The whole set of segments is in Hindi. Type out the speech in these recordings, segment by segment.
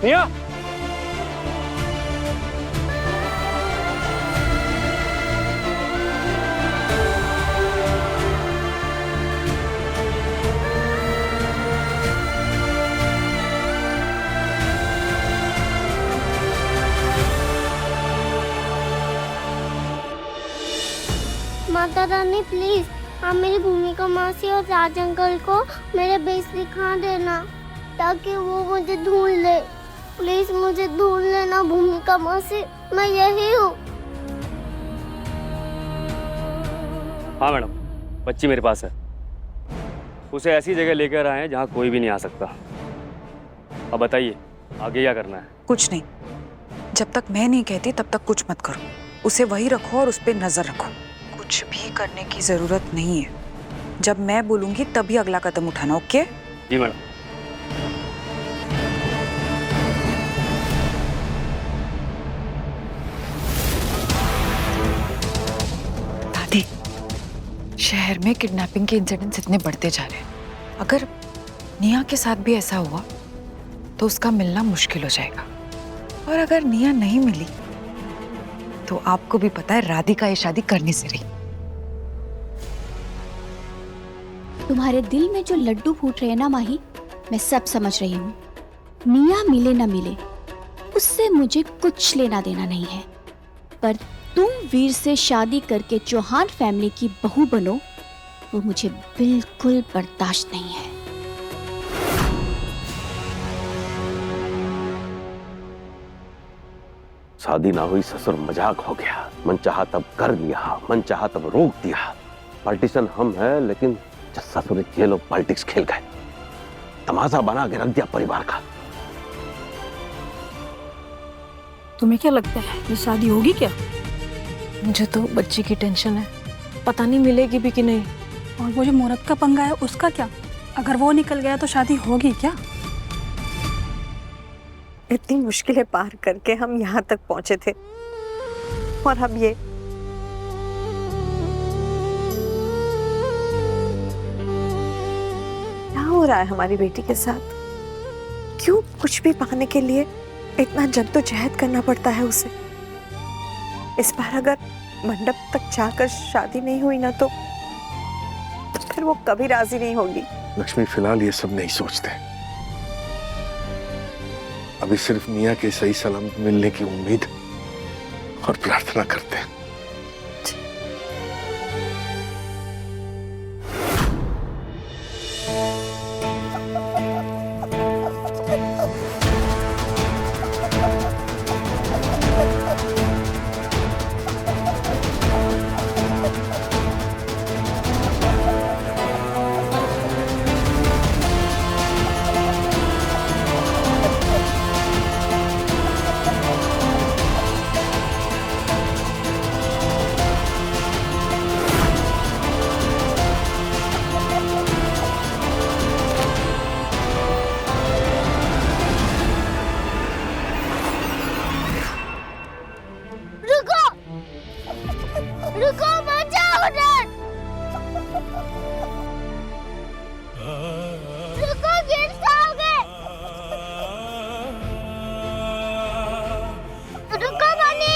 निया, माता रानी प्लीज आप मेरी भूमिका मासी और राज अंकल को मेरे बेस दिखा देना ताकि वो मुझे ढूंढ ले। प्लीज मुझे ढूंढ लेना भूमिका मासी, मैं यही हूँ। हाँ मैडम, बच्ची मेरे पास है। उसे ऐसी जगह लेकर आए हैं जहाँ कोई भी नहीं आ सकता। अब बताइए आगे क्या करना है? कुछ नहीं, जब तक मैं नहीं कहती तब तक कुछ मत करो। उसे वही रखो और उस पर नजर रखो। कुछ भी करने की जरूरत नहीं है। जब मैं बोलूंगी तभी अगला कदम उठाना। ओके? जी मैडम। दादी, शहर में किडनैपिंग के इंसिडेंट्स इतने बढ़ते जा रहे हैं। अगर निया के साथ भी ऐसा हुआ तो उसका मिलना मुश्किल हो जाएगा। और अगर निया नहीं मिली तो आपको भी पता है राधिका ये शादी करने से रही। तुम्हारे दिल में जो लड्डू फूट रहे हैं ना माही, मैं सब समझ रही हूँ। निया मिले ना मिले उससे मुझे कुछ लेना देना नहीं है, पर तुम वीर से शादी करके चौहान फैमिली की बहू बनो, वो मुझे बिल्कुल बर्दाश्त नहीं है। शादी ना हुई ससुर मजाक हो गया। मन चाहा तब कर लिया, मन चाहा तब रोक दिया। पॉलिटिशियन हम हैं, लेकिन ससुर ये लोग पॉलिटिक्स खेल गए, तमाशा बना के रख दिया परिवार का। तुम्हें क्या लगता है ये शादी होगी क्या? मुझे तो बच्ची की टेंशन है, पता नहीं मिलेगी भी कि नहीं। और वो जो मुहूर्त का पंगा है उसका क्या? अगर वो निकल गया तो शादी होगी क्या? इतनी मुश्किलें पार करके हम यहाँ तक पहुंचे थे और अब ये। क्या हो रहा है हमारी बेटी के साथ? क्यों कुछ भी पाने के लिए इतना जद्दोजहद करना पड़ता है उसे? इस बार अगर मंडप तक जाकर शादी नहीं हुई ना तो फिर वो कभी राजी नहीं होगी। लक्ष्मी, फिलहाल ये सब नहीं सोचते। अभी सिर्फ निया के सही सलामत मिलने की उम्मीद और प्रार्थना करते हैं। रुको मत जाओ उधर। रुको, गिर जाओगे। रुको बनी।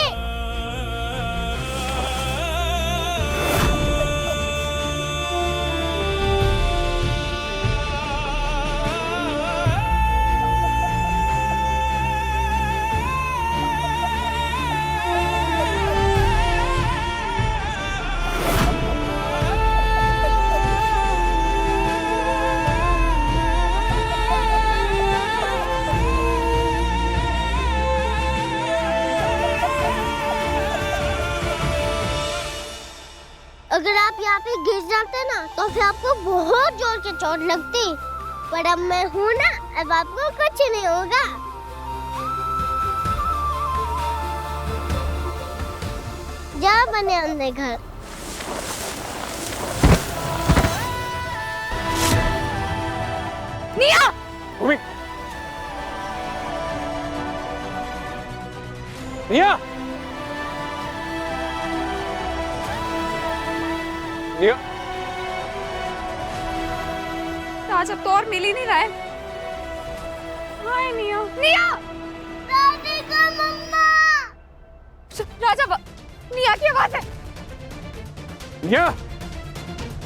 अगर आप यहाँ पे गिर जाते ना तो फिर आपको बहुत जोर से चोट लगती, पर अब मैं हूँ ना, अब आपको कुछ नहीं होगा। जा बने अंदर घर। निया! निया! निया! आज अब तो और मिल ही नहीं रहा है। हाय निया! निया! राधिका मम्मा। राजा, निया की आवाज है। निया,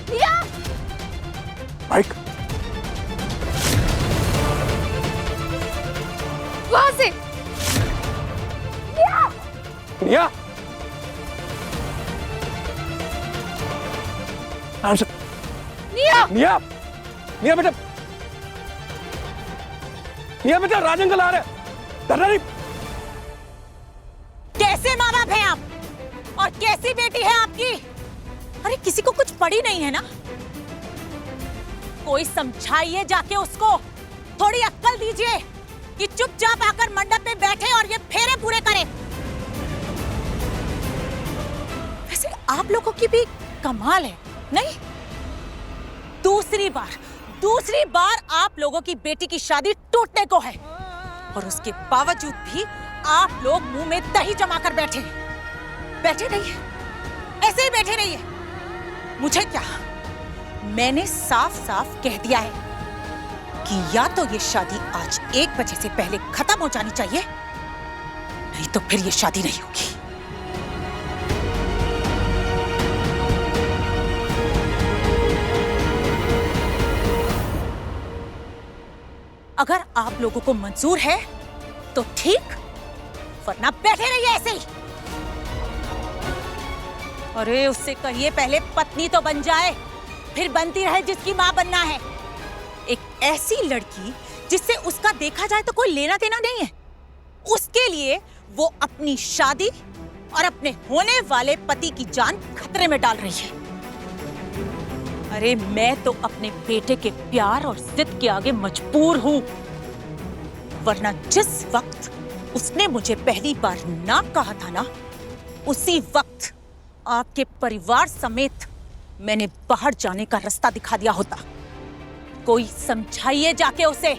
निया, बाइक, वहां से। निया, निया, आराम से। निया, निया, निया बेटा, निया बेटा, राज अंकल आ रहे हैं। डरना नहीं। कैसे माँ बाप हैं आप और कैसी बेटी है आपकी? अरे किसी को कुछ पड़ी नहीं है ना? कोई समझाइए जाके उसको, थोड़ी अक्ल दीजिए कि चुपचाप आकर मंडप में बैठे और ये फेरे पूरे करे। वैसे आप लोगों की भी कमाल है, नहीं? दूसरी बार आप लोगों की बेटी की शादी टूटने को है और उसके बावजूद भी आप लोग मुंह में दही जमाकर बैठे रहिए, ऐसे ही बैठे रहिए। मुझे क्या, मैंने साफ साफ कह दिया है कि या तो ये शादी आज 1 बजे से पहले खत्म हो जानी चाहिए, नहीं तो फिर ये शादी नहीं होगी। अगर आप लोगों को मंजूर है तो ठीक, वरना बैठे रहिए ऐसे ही। अरे उससे कहिए पहले पत्नी तो बन जाए, फिर बनती रहे जिसकी मां बनना है। एक ऐसी लड़की जिससे उसका देखा जाए तो कोई लेना देना नहीं है, उसके लिए वो अपनी शादी और अपने होने वाले पति की जान खतरे में डाल रही है। अरे मैं तो अपने बेटे के प्यार और जिद के आगे मजबूर हूं, वरना जिस वक्त उसने मुझे पहली बार ना कहा था ना, उसी वक्त आपके परिवार समेत मैंने बाहर जाने का रास्ता दिखा दिया होता। कोई समझाइए जाके उसे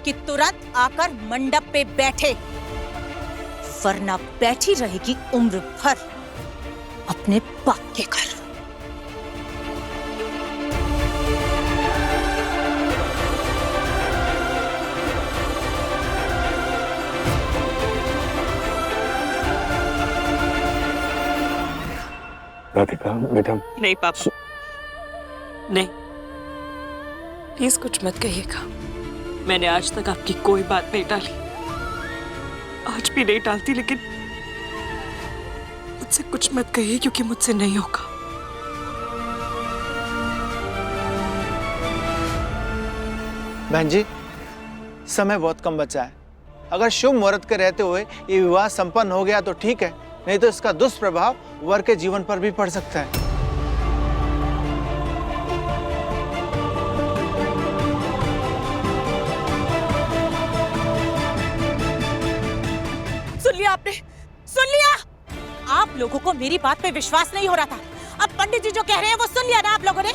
कि तुरंत आकर मंडप पे बैठे, वरना बैठी रहेगी उम्र भर अपने बाप के घर। राधिका बेटा, नहीं पापा, नहीं, प्लीज कुछ मत कहिएगा। मैंने आज तक आपकी कोई बात नहीं टाली, आज भी नहीं टालती, लेकिन मुझसे कुछ मत कहिए क्योंकि मुझसे नहीं होगा। बहन जी, समय बहुत कम बचा है। अगर शुभ मुहूर्त के रहते हुए ये विवाह संपन्न हो गया तो ठीक है, नहीं तो इसका दुष्प्रभाव वर के जीवन पर भी पड़ सकता है। सुन लिया आपने? सुन लिया? आप लोगों को मेरी बात पे विश्वास नहीं हो रहा था, अब पंडित जी जो कह रहे हैं वो सुन लिया ना आप लोगों ने?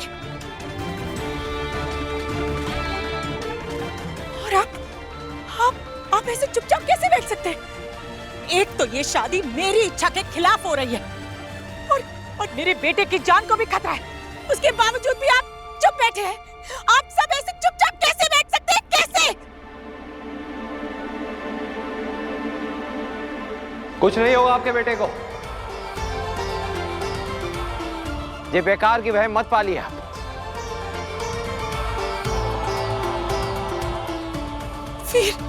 और आप ऐसे चुपचाप कैसे बैठ सकते हैं? एक तो ये शादी मेरी इच्छा के खिलाफ हो रही है और मेरे बेटे की जान को भी खतरा है, उसके बावजूद भी आप चुप बैठे हैं। आप सब ऐसे चुपचाप कैसे बैठ सकते हैं? कैसे? कुछ नहीं होगा आपके बेटे को, ये बेकार की वहम मत पालिए आप। फिर